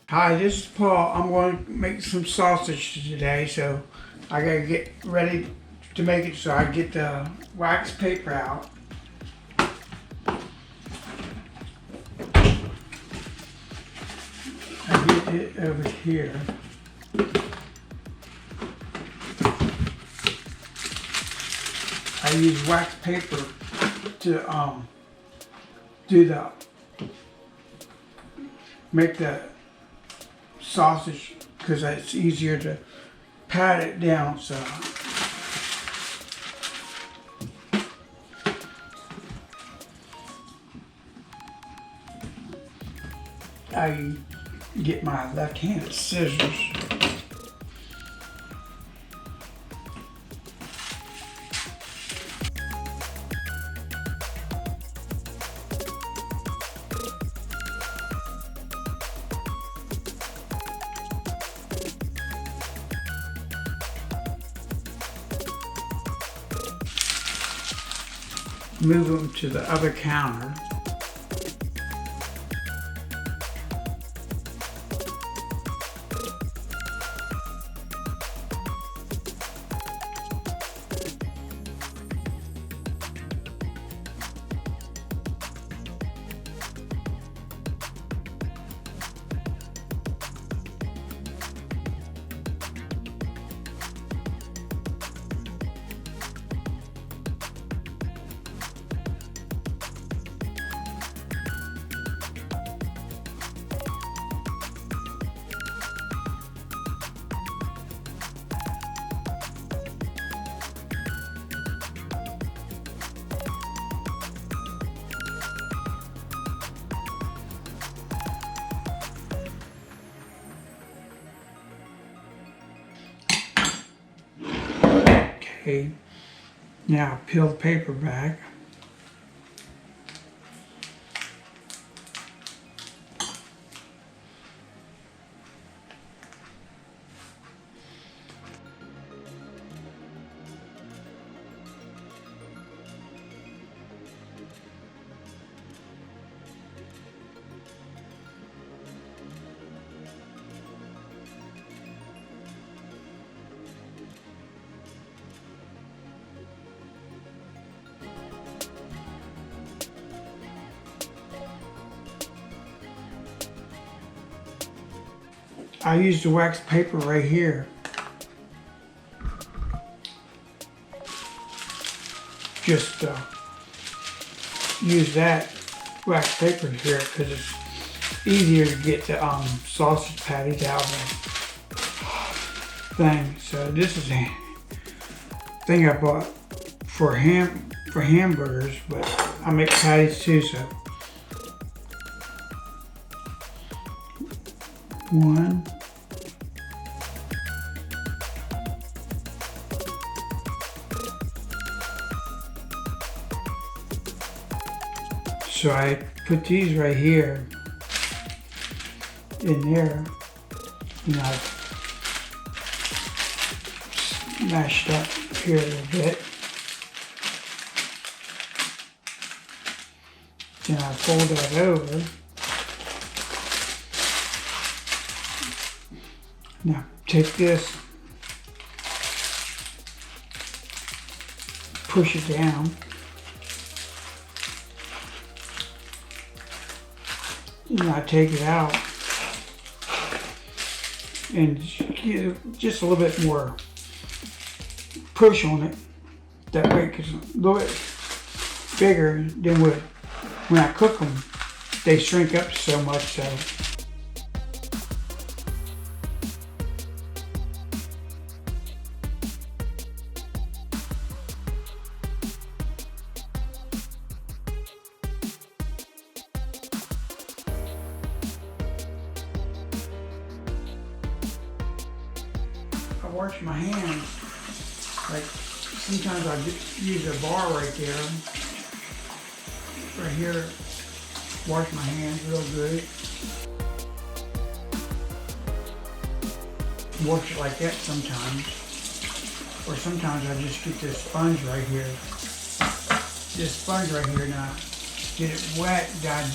Hi, this is Paul. I'm going to make some sausage today, so I gotta get ready to make it. So I get the wax paper out. I get it over here. I use wax paper to do the make the sausage because it's easier to pat it down. So I get my left-handed scissors. Move them to the other counter. Okay, now peel the paper back. I use the wax paper right here. Just use that wax paper here because it's easier to get the sausage patties out of the thing. So this is a thing I bought for hamburgers, but I make patties too. So one. So I put these right here in there, and I mashed up here a little bit. Then I fold that over. Now take this, push it down. And I take it out and give just a little bit more push on it. That way it's a little bit bigger than when I cook them. They shrink up so much. So I wash my hands. Like sometimes I use a bar right there. Right here, wash my hands real good. Wash it like that sometimes. Or sometimes I just get this sponge right here. This sponge right here, now get it wet, gotta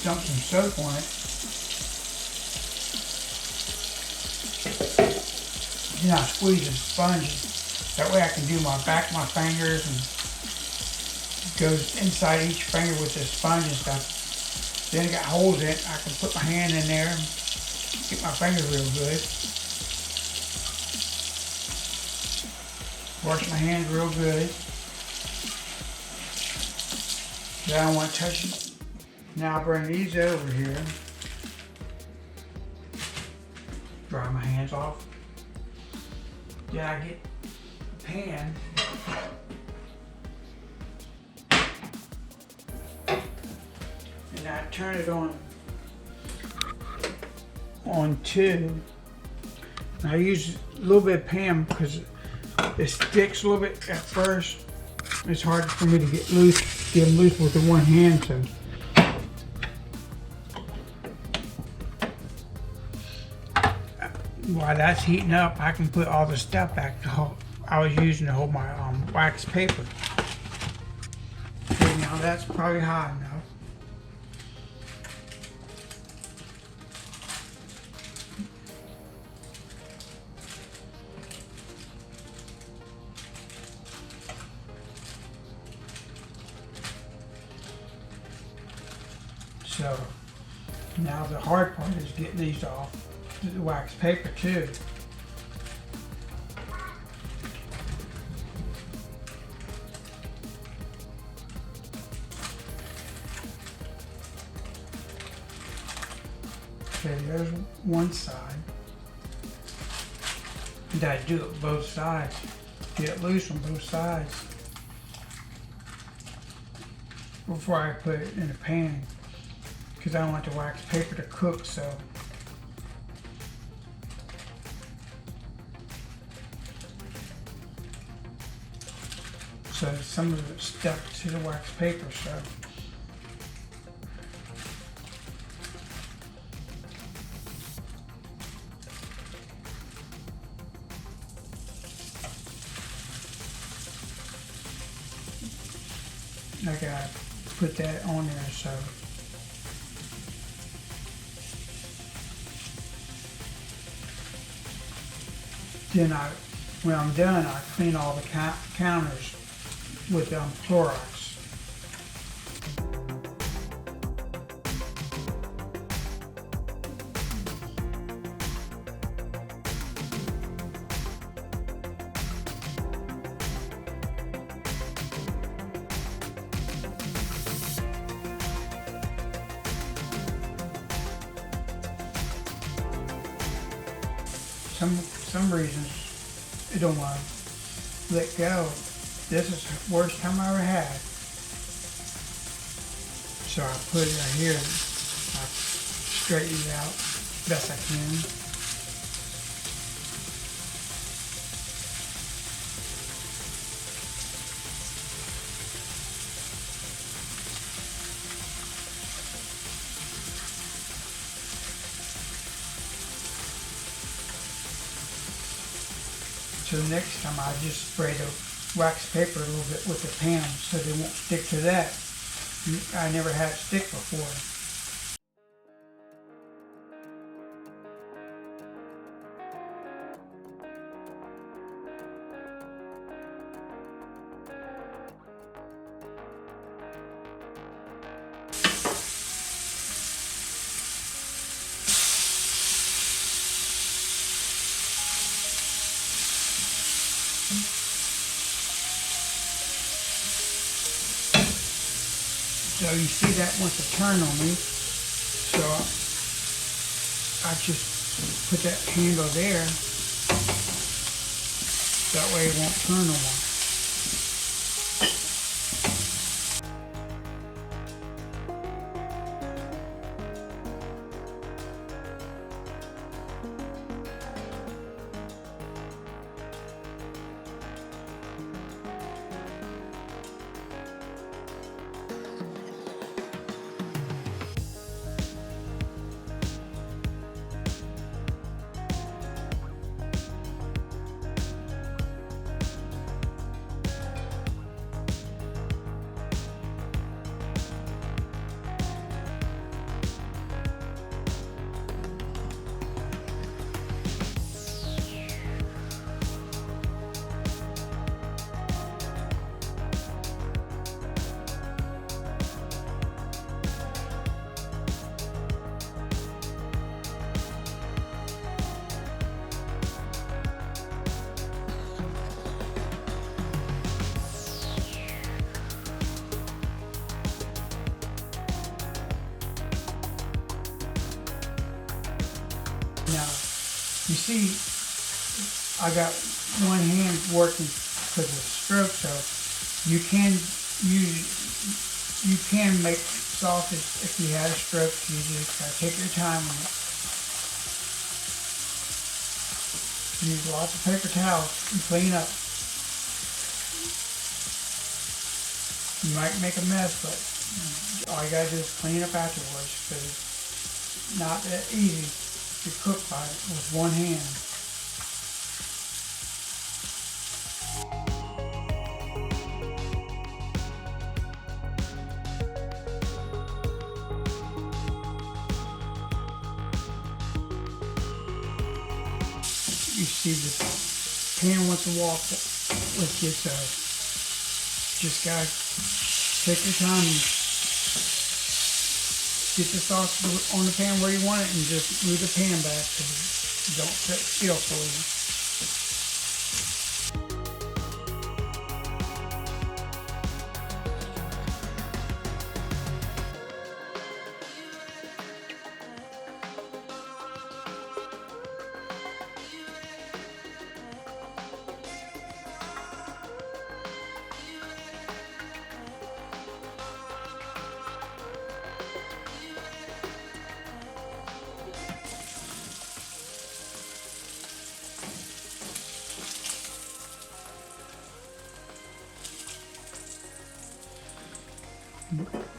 dump some soap on it. then I squeeze the sponge. That way I can do my back of my fingers and it goes inside each finger with the sponge and stuff. Then it got holes in it. I can put my hand in there and get my fingers real good. Wash my hands real good. I don't want to touch it. Now I bring these over here. Dry my hands off. Then I get a pan. And I turn it on 2. And I use a little bit of pan because it sticks a little bit at first. It's hard for me to get them loose with the one hand. So while that's heating up, I can put all the stuff back I was using to hold my wax paper. Okay, now that's probably hot enough. So now the hard part is getting these off the wax paper too. Okay, there's one side. And I do it both sides. Get it loose on both sides before I put it in a pan, because I don't want the wax paper to cook. So some of it stuck to the wax paper. So I gotta put that on there. So then when I'm done, I clean all the counters with Clorox. Some reasons it don't want to let go. This is the worst time I ever had. So I put it right here. I straighten it out best I can. So the next time I just spray the wax paper a little bit with the pan so they won't stick to that. I never had it stick before. So you see that wants to turn on me. So I just put that handle there. That way it won't turn no more. Now, you see, I got one hand working because of the stroke, so you can make sausage if you had a stroke. You just gotta take your time on it. Use lots of paper towels and clean up. You might make a mess, but all you gotta do is clean up afterwards, because it's not that easy to cook with one hand. You see the pan wants to walk with you, so just gotta take your time and get the sauce on the pan where you want it, and just move the pan back so you don't sit still for you.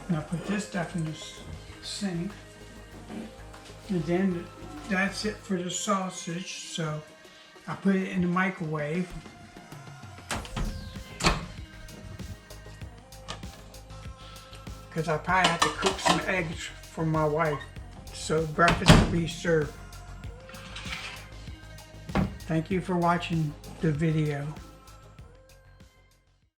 Now put this stuff in the sink, and then that's it for the sausage. So I put it in the microwave. Because I probably have to cook some eggs for my wife, so breakfast will be served. Thank you for watching the video.